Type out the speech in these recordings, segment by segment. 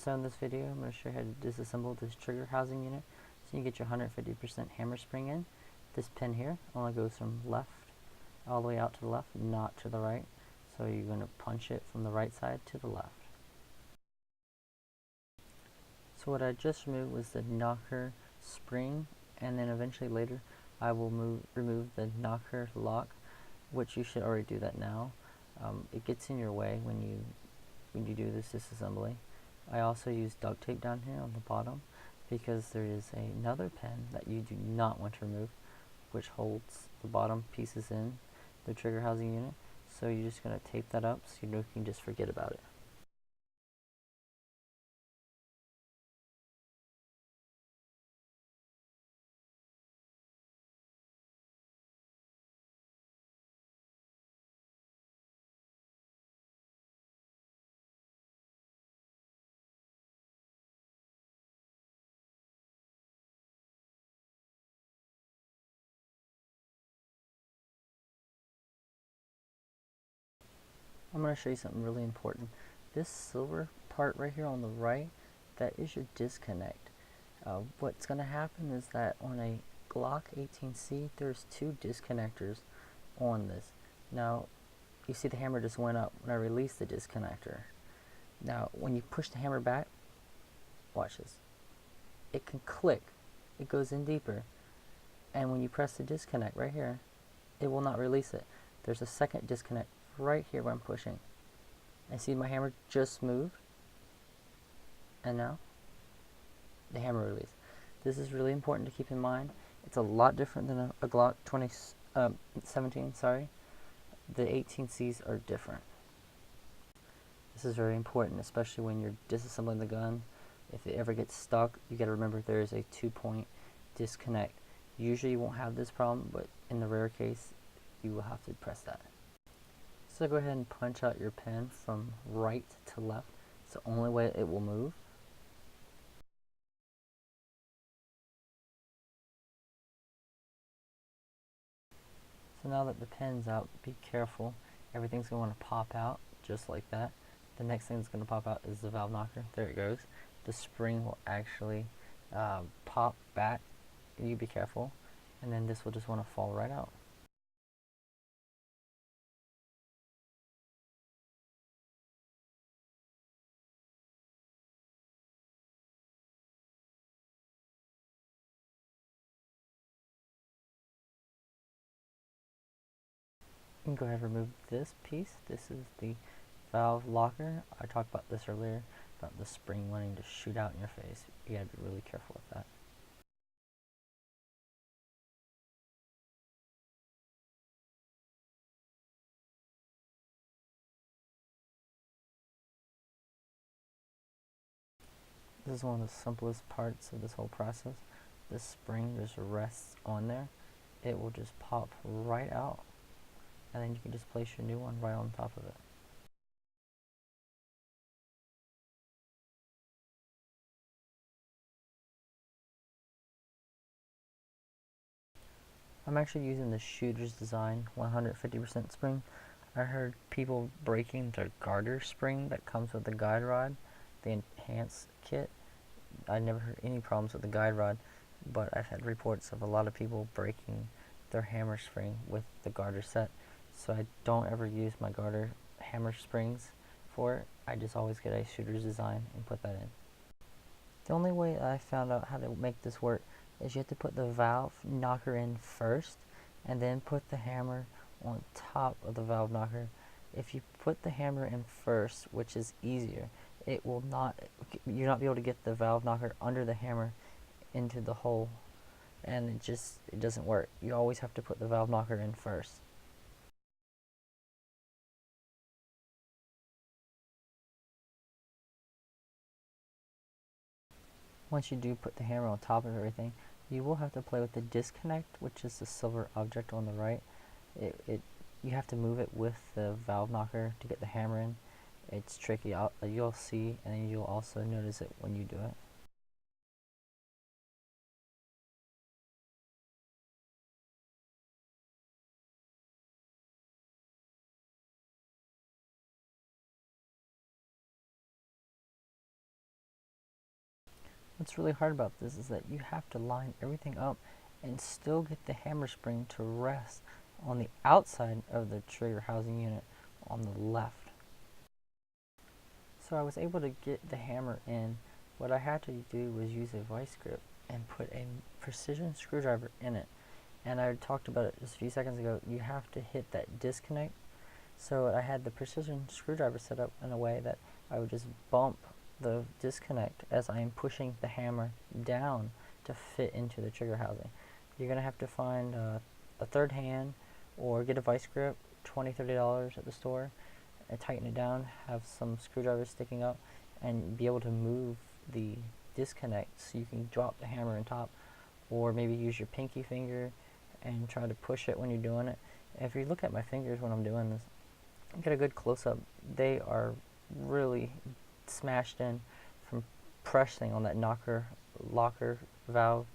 So in this video, I'm going to show you how to disassemble this trigger housing unit. So you get your 150% hammer spring in. This pin here only goes from left all the way out to the left, not to the right. So you're going to punch it from the right side to the left. So what I just removed was the knocker spring, and then eventually later I will remove the knocker lock, which you should already do that now. It gets in your way when you do this disassembly. I also use duct tape down here on the bottom because there is another pin that you do not want to remove, which holds the bottom pieces in the trigger housing unit. So you're just going to tape that up so you can just forget about it. I'm going to show you something really important. This silver part right here on the right, that is your disconnect. What's going to happen is that on a Glock 18C, there's two disconnectors on this. Now, you see the hammer just went up when I released the disconnector. Now, when you push the hammer back, watch this. It can click. It goes in deeper. And when you press the disconnect right here, it will not release it. There's a second disconnect right here where I'm pushing. I see my hammer just move, and now the hammer release. This is really important to keep in mind. It's a lot different than a Glock 17, sorry. The 18Cs are different. This is very important, especially when you're disassembling the gun. If it ever gets stuck, you gotta remember there is a 2-point disconnect. Usually you won't have this problem, but in the rare case, you will have to press that. So go ahead and punch out your pin from right to left. It's the only way it will move. So now that the pin's out, be careful. Everything's going to pop out just like that. The next thing that's going to pop out is the valve knocker. There it goes. The spring will actually pop back. You be careful. And then this will just want to fall right out. You can go ahead and remove this piece. This is the valve locker. I talked about this earlier, about the spring wanting to shoot out in your face. You gotta be really careful with that. This is one of the simplest parts of this whole process. This spring just rests on there. It will just pop right out, and then you can just place your new one right on top of it. I'm actually using the Shooter's Design 150% spring. I heard people breaking their garter spring that comes with the guide rod, the enhanced kit. I never heard any problems with the guide rod, but I've had reports of a lot of people breaking their hammer spring with the garter set. So I don't ever use my garter hammer springs for it. I just always get a Shooter's Design and put that in. The only way I found out how to make this work is you have to put the valve knocker in first and then put the hammer on top of the valve knocker. If you put the hammer in first, which is easier, you'll not be able to get the valve knocker under the hammer into the hole, and it doesn't work. You always have to put the valve knocker in first. Once you do put the hammer on top of everything, you will have to play with the disconnect, which is the silver object on the right. You have to move it with the valve knocker to get the hammer in. It's tricky. You'll see, and then you'll also notice it when you do it. What's really hard about this is that you have to line everything up and still get the hammer spring to rest on the outside of the trigger housing unit on the left. So I was able to get the hammer in. What I had to do was use a vice grip and put a precision screwdriver in it. And I talked about it just a few seconds ago. You have to hit that disconnect. So I had the precision screwdriver set up in a way that I would just bump the disconnect as I am pushing the hammer down to fit into the trigger housing. You're going to have to find a third hand or get a vice grip, $20–$30 at the store, and tighten it down, have some screwdrivers sticking up, and be able to move the disconnect so you can drop the hammer on top, or maybe use your pinky finger and try to push it when you're doing it. If you look at my fingers when I'm doing this, get a good close-up. They are really smashed in from pressing on that locker valve.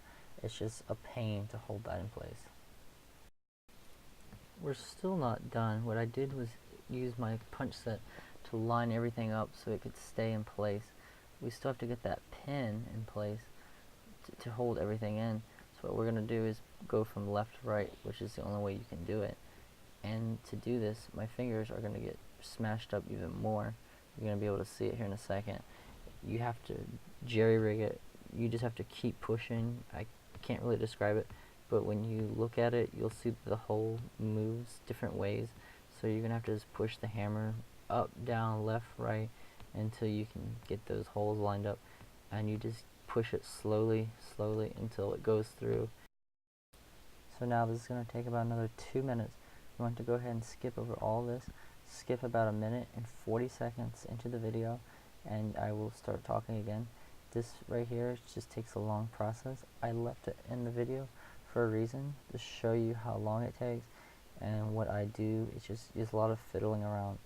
It's just a pain to hold that in place. We're still not done. What I did was use my punch set to line everything up so it could stay in place. We still have to get that pin in place to hold everything in. So what we're going to do is go from left to right, which is the only way you can do it. And to do this, my fingers are going to get smashed up even more. You're going to be able to see it here in a second. You have to jerry rig it. You just have to keep pushing. I can't really describe it, but when you look at it, you'll see the hole moves different ways. So you're going to have to just push the hammer up, down, left, right, until you can get those holes lined up. And you just push it slowly, slowly until it goes through. So now this is going to take about another 2 minutes. You want to go ahead and skip over all this. Skip about a minute and 40 seconds into the video, and I will start talking again. This right here just takes a long process. I left it in the video for a reason, to show you how long it takes, and what I do is just a lot of fiddling around.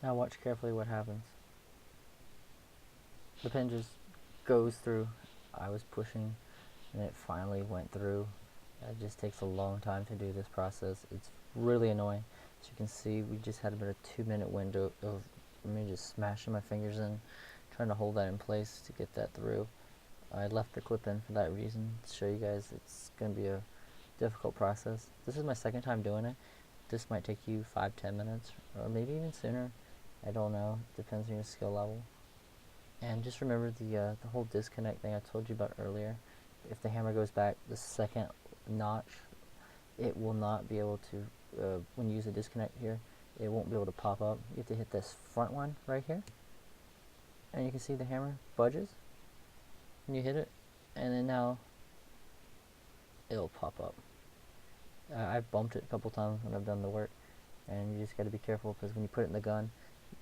Now watch carefully what happens. The pin just goes through. I was pushing and it finally went through. It just takes a long time to do this process. It's really annoying. As you can see, we just had about a 2-minute window of me just smashing my fingers in, trying to hold that in place to get that through. I left the clip in for that reason, to show you guys it's going to be a difficult process. This is my second time doing it. This might take you 5–10 minutes, or maybe even sooner. I don't know. Depends on your skill level. And just remember the whole disconnect thing I told you about earlier. If the hammer goes back the second notch, it will not be able to, when you use a disconnect here, it won't be able to pop up. You have to hit this front one right here. And you can see the hammer budges. And you hit it, and then now it'll pop up. I've bumped it a couple times when I've done the work, and you just got to be careful, because when you put it in the gun,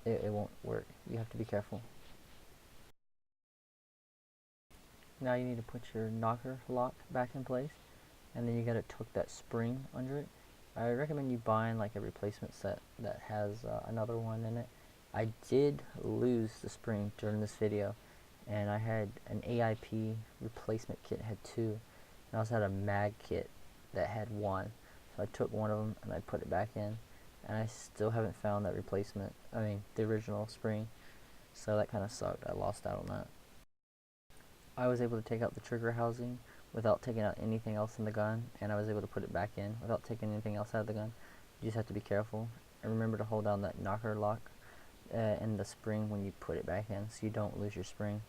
it won't work. You have to be careful. Now you need to put your knocker lock back in place, and then you got to tuck that spring under it. I recommend you buying like a replacement set that has another one in it. I did lose the spring during this video, and I had an AIP replacement kit, had two, and I also had a mag kit that had one. So I took one of them and I put it back in, and I still haven't found that replacement. I mean, the original spring. So that kind of sucked. I lost out on that. I was able to take out the trigger housing without taking out anything else in the gun, and I was able to put it back in without taking anything else out of the gun. You just have to be careful and remember to hold down that knocker lock in the spring when you put it back in, so you don't lose your spring.